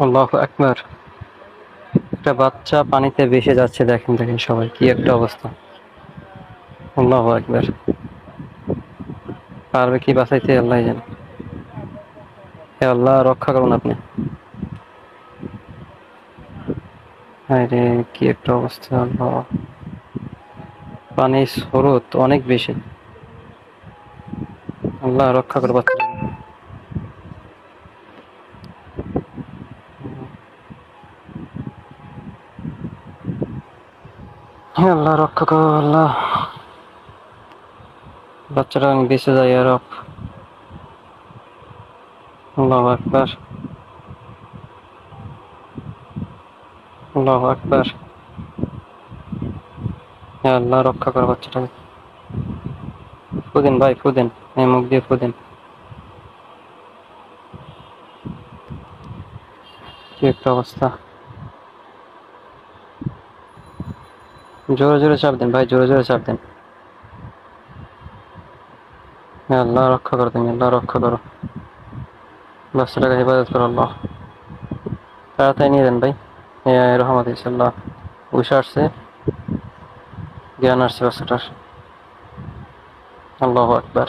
আল্লাহু আকবার। একটা বাচ্চা পানিতে ভেসে যাচ্ছে, দেখেন দেখেন সবাই, কি একটা অবস্থা। আল্লাহু আকবার। পারবে কি বাঁচাইতে, আল্লাহ জানে। হে আল্লাহ, রক্ষা করুন আপনি। আরে কি একটা অবস্থা, আল্লাহ। পানির স্রোত অনেক বেশি। আল্লাহ রক্ষা করো বাচ্চা। হে আল্লাহ, রক্ষা করো আল্লাহ। বাচ্চাটা আমি বেঁচে যাই আর। আল্লাহু আকবার। আল্লাহু আকবার। হে আল্লাহ, রক্ষা করো বাচ্চাটাকে। ফুদিন ভাই, ফুদিন। এই মুখ দিয়ে ফুদিন। কি একটা অবস্থা। জোরে জোরে চাপ দেন ভাই, জোরে জোরে চাপ দেন। হে আল্লাহ, রক্ষা করো তুমি, আল্লাহ রক্ষা করো। বাচ্চাটাকে হেফাজত করো আল্লাহ। তাড়াতাড়ি নিয়ে দেন ভাই। হে রহমত ইনশাল্লাহ। উষা আসছে, জ্ঞান আসছে বাচ্চাটার। আল্লাহু আকবার।